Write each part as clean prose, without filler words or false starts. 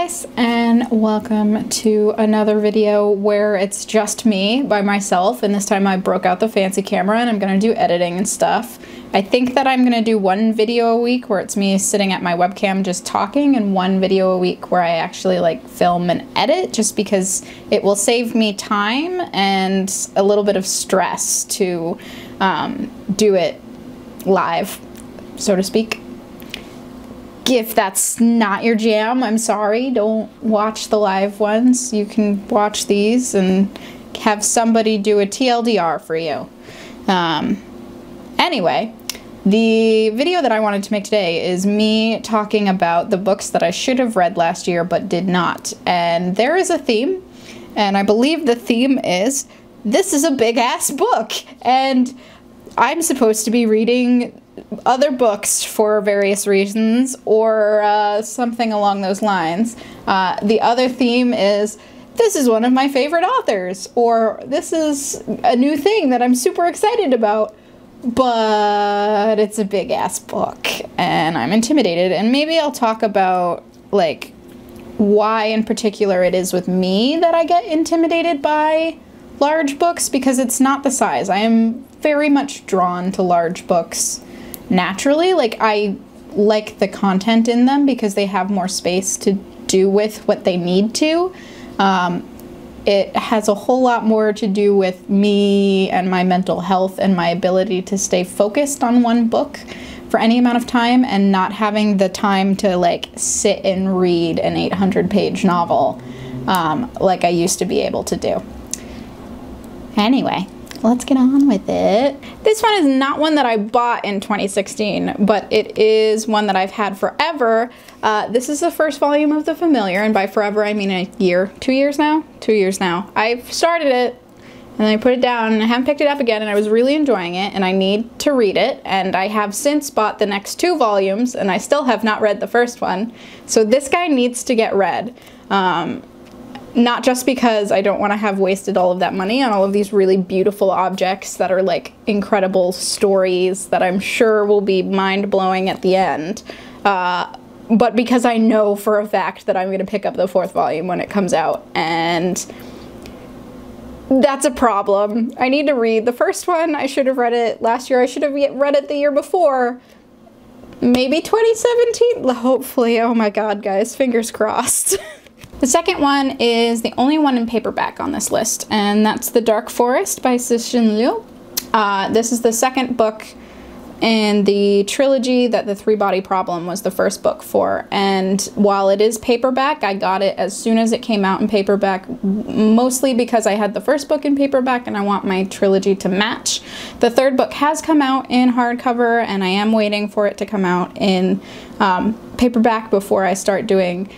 guys, and welcome to another video where it's just me by myself, and this time I broke out the fancy camera and I'm gonna do editing and stuff. I think that I'm gonna do one video a week where it's me sitting at my webcam just talking, and one video a week where I actually like film and edit, just because it will save me time and a little bit of stress to do it live, so to speak. If that's not your jam, I'm sorry, don't watch the live ones. You can watch these and have somebody do a TLDR for you. Anyway, the video that I wanted to make today is me talking about the books that I should have read last year but did not. And there is a theme, and I believe the theme is, this is a big-ass book, and I'm supposed to be reading other books for various reasons, or something along those lines. The other theme is, this is one of my favorite authors, or this is a new thing that I'm super excited about, but it's a big-ass book, and I'm intimidated. And maybe I'll talk about, like, why in particular it is with me that I get intimidated by large books, because it's not the size. I am very much drawn to large books naturally. Like, I like the content in them because they have more space to do with what they need to. It has a whole lot more to do with me and my mental health and my ability to stay focused on one book for any amount of time, and not having the time to like sit and read an 800-page novel like I used to be able to do. Anyway, let's get on with it. This one is not one that I bought in 2016, but it is one that I've had forever. This is the first volume of The Familiar, and by forever I mean a year. 2 years now? 2 years now. I've started it, and then I put it down, and I haven't picked it up again, and I was really enjoying it, and I need to read it, and I have since bought the next 2 volumes, and I still have not read the first one. So this guy needs to get read. Not just because I don't want to have wasted all of that money on all of these really beautiful objects that are like incredible stories that I'm sure will be mind-blowing at the end, but because I know for a fact that I'm going to pick up the 4th volume when it comes out, and that's a problem. I need to read the first one. I should have read it last year. I should have read it the year before. Maybe 2017? Hopefully. Oh my god, guys. Fingers crossed. The second one is the only one in paperback on this list, and that's The Dark Forest by Cixin Liu. This is the second book in the trilogy that The Three-Body Problem was the first book for, and while it is paperback, I got it as soon as it came out in paperback, mostly because I had the first book in paperback and I want my trilogy to match. The third book has come out in hardcover, and I am waiting for it to come out in paperback before I start doing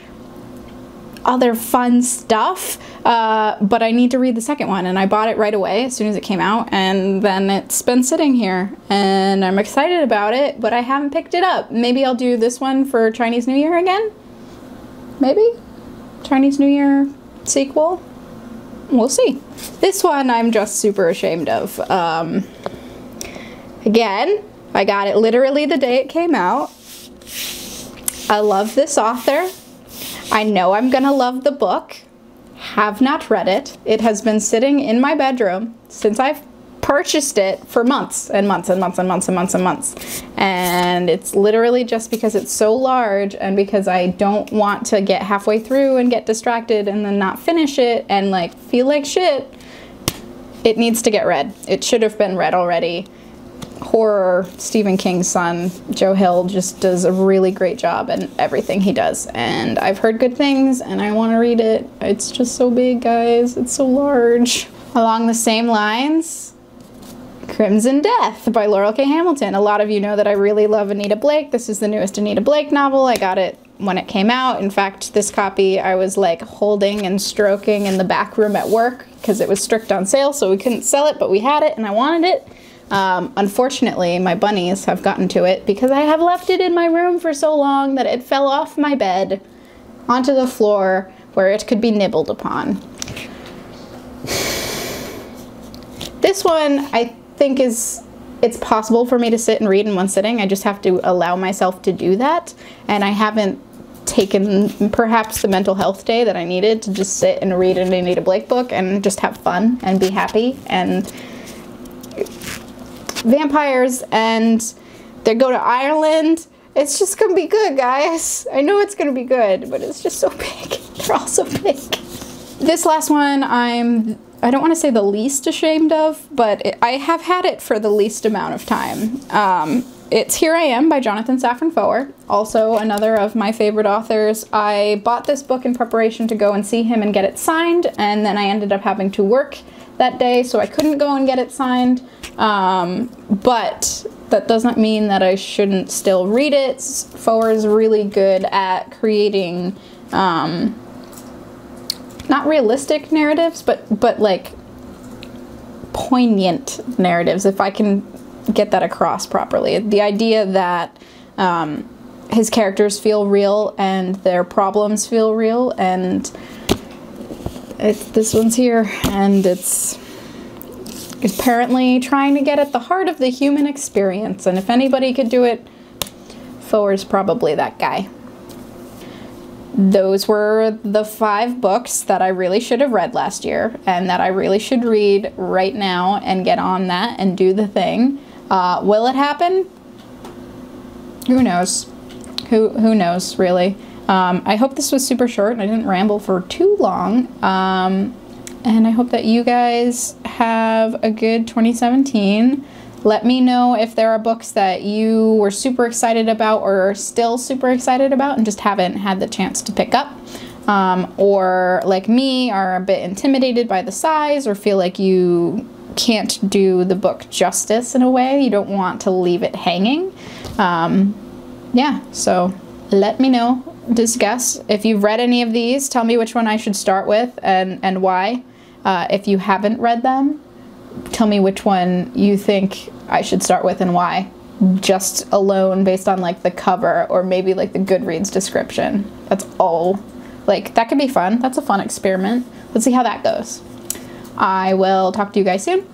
other fun stuff, but I need to read the second one, and I bought it right away as soon as it came out, and then it's been sitting here, and I'm excited about it, but I haven't picked it up. Maybe I'll do this one for Chinese New Year again? Maybe? Chinese New Year sequel? We'll see. This one I'm just super ashamed of. Again, I got it literally the day it came out. I love this author. I know I'm gonna love the book. Have not read it. It has been sitting in my bedroom since I've purchased it for months and months and months and months and months and months. And it's literally just because it's so large, and because I don't want to get halfway through and get distracted and then not finish it and like feel like shit. It needs to get read. It should have been read already. Horror, Stephen King's son, Joe Hill, just does a really great job in everything he does, and I've heard good things and I want to read it. It's just so big, guys. It's so large. Along the same lines, Crimson Death by Laurel K. Hamilton. A lot of you know that I really love Anita Blake. This is the newest Anita Blake novel. I got it when it came out. In fact, this copy I was like holding and stroking in the back room at work because it was strict on sale, so we couldn't sell it, but we had it and I wanted it. Unfortunately, my bunnies have gotten to it because I have left it in my room for so long that it fell off my bed onto the floor where it could be nibbled upon. This one I think it's possible for me to sit and read in one sitting. I just have to allow myself to do that, and I haven't taken perhaps the mental health day that I needed to just sit and read an Anita Blake book and just have fun and be happy. And vampires, and they go to Ireland. It's just gonna be good, guys. I know it's gonna be good, but it's just so big. They're all so big. This last one I don't want to say the least ashamed of, but I have had it for the least amount of time. It's Here I Am by Jonathan Safran Foer, also another of my favorite authors. I bought this book in preparation to go and see him and get it signed, and then I ended up having to work that day, so I couldn't go and get it signed. But that doesn't mean that I shouldn't still read it. Foer is really good at creating not realistic narratives, but like poignant narratives, if I can get that across properly. The idea that his characters feel real and their problems feel real, and this one's here, and it's apparently trying to get at the heart of the human experience, and if anybody could do it, Foer's probably that guy. Those were the 5 books that I really should have read last year and that I really should read right now and get on that and do the thing. Will it happen? Who knows? Who knows, really? I hope this was super short and I didn't ramble for too long. And I hope that you guys have a good 2017. Let me know if there are books that you were super excited about or are still super excited about and just haven't had the chance to pick up. Or like me, are a bit intimidated by the size or feel like you can't do the book justice in a way. You don't want to leave it hanging. Yeah, so let me know. Discuss. If you've read any of these, tell me which one I should start with and why. If you haven't read them, tell me which one you think I should start with and why. Just alone based on like the cover or maybe like the Goodreads description. That's all. Like, that could be fun. That's a fun experiment. Let's see how that goes. I will talk to you guys soon.